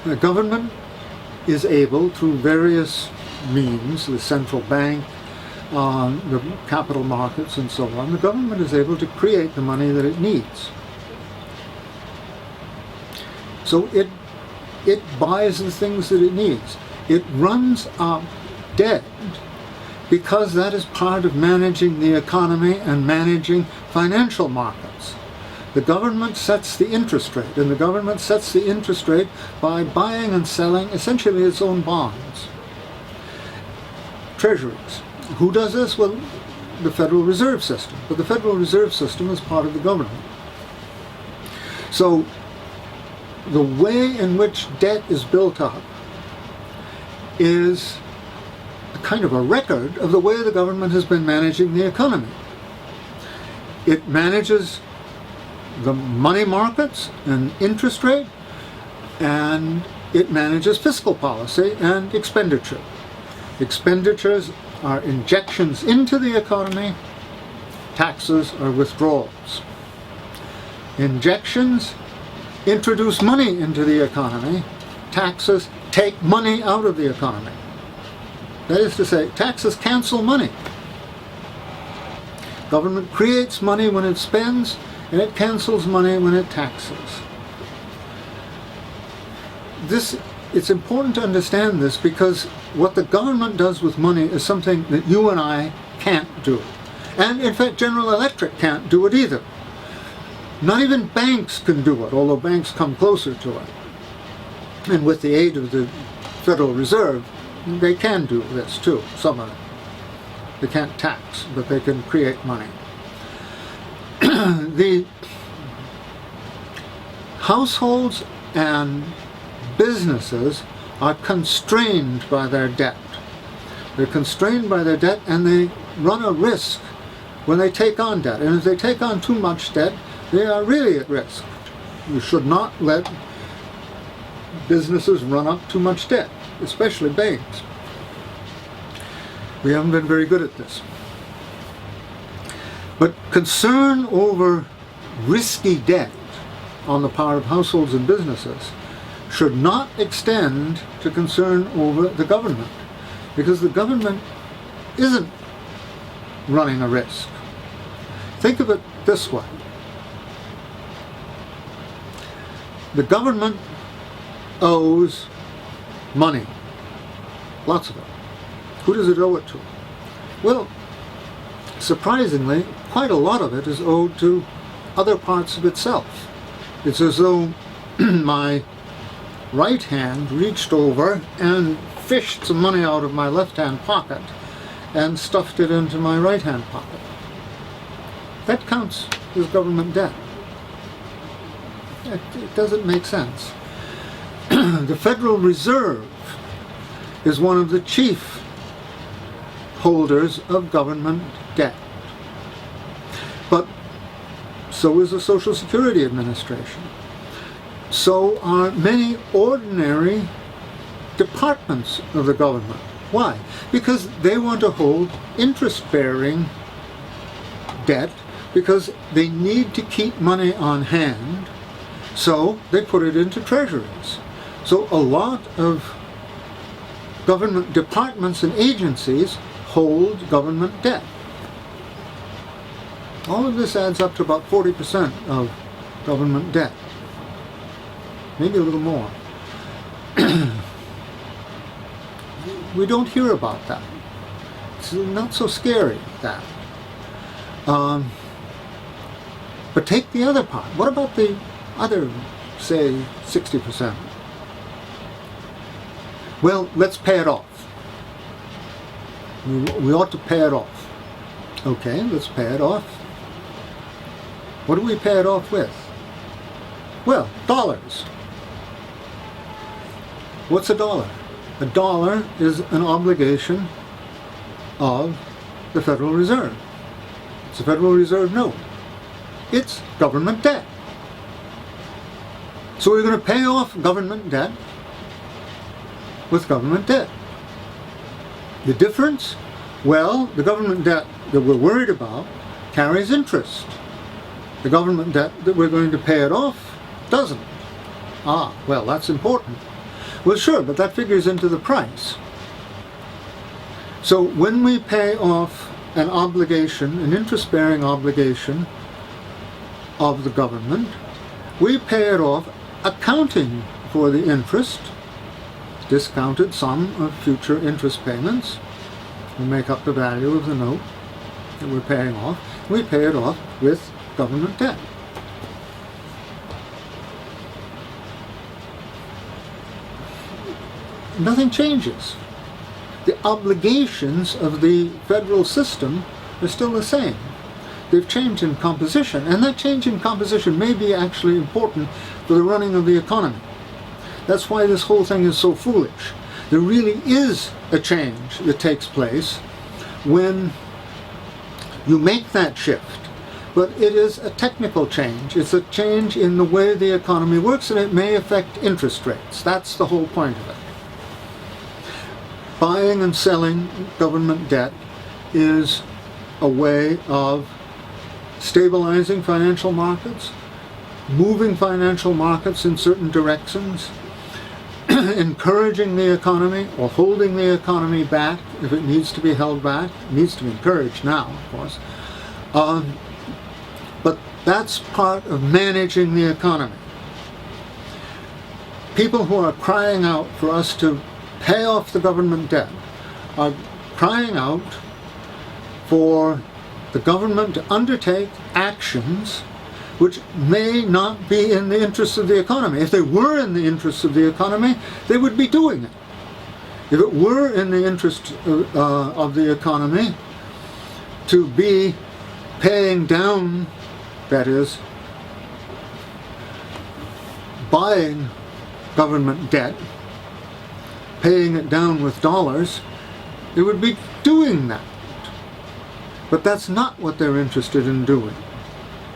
The government is able, through various means, the central bank, the capital markets and so on, the government is able to create the money that it needs. So it buys the things that it needs. It runs up debt because that is part of managing the economy and managing financial markets. The government sets the interest rate, and the government sets the interest rate by buying and selling essentially its own bonds. Treasuries. Who does this? Well, the Federal Reserve System. But the Federal Reserve System is part of the government. So the way in which debt is built up is a kind of a record of the way the government has been managing the economy. It manages the money markets and interest rate, and it manages fiscal policy and expenditure. Expenditures are injections into the economy, taxes are withdrawals. Injections introduce money into the economy, taxes take money out of the economy. That is to say, taxes cancel money. Government creates money when it spends, and it cancels money when it taxes. It's important to understand this because what the government does with money is something that you and I can't do. And in fact, General Electric can't do it either. Not even banks can do it, although banks come closer to it. And with the aid of the Federal Reserve, they can do this too, some of it. They can't tax, but they can create money. The households and businesses are constrained by their debt. They're constrained by their debt, and they run a risk when they take on debt. And if they take on too much debt, they are really at risk. You should not let businesses run up too much debt, especially banks. We haven't been very good at this. But concern over risky debt on the part of households and businesses should not extend to concern over the government, because the government isn't running a risk. Think of it this way. The government owes money, lots of it. Who does it owe it to? Well, surprisingly, quite a lot of it is owed to other parts of itself. It's as though my right hand reached over and fished some money out of my left hand pocket and stuffed it into my right hand pocket. That counts as government debt. It doesn't make sense. The Federal Reserve is one of the chief holders of government debt. But so is the Social Security Administration. So are many ordinary departments of the government. Why? Because they want to hold interest-bearing debt because they need to keep money on hand, so they put it into treasuries. So a lot of government departments and agencies hold government debt. All of this adds up to about 40% of government debt. Maybe a little more. We don't hear about that. It's not so scary, that. But take the other part. What about the other, say, 60%? Well, let's pay it off. We ought to pay it off. Okay, let's pay it off. What do we pay it off with? Well, dollars. What's a dollar? A dollar is an obligation of the Federal Reserve. It's a Federal Reserve note. It's government debt. So we're going to pay off government debt with government debt. The difference? Well, the government debt that we're worried about carries interest. The government debt that we're going to pay it off doesn't. Ah, well, that's important. Well, sure, but that figures into the price. So when we pay off an obligation, an interest-bearing obligation of the government, we pay it off accounting for the interest, discounted sum of future interest payments, will make up the value of the note that we're paying off. We pay it off with government debt. Nothing changes. The obligations of the federal system are still the same. They've changed in composition, and that change in composition may be actually important for the running of the economy. That's why this whole thing is so foolish. There really is a change that takes place when you make that shift, but it is a technical change. It's a change in the way the economy works, and it may affect interest rates. That's the whole point of it. Buying and selling government debt is a way of stabilizing financial markets, moving financial markets in certain directions, encouraging the economy or holding the economy back if it needs to be held back. It needs to be encouraged now, of course. But that's part of managing the economy. People who are crying out for us to pay off the government debt are crying out for the government to undertake actions which may not be in the interests of the economy. If they were in the interests of the economy, they would be doing it. If it were in the interest of the economy to be paying down, that is, buying government debt, paying it down with dollars, they would be doing that. But that's not what they're interested in doing.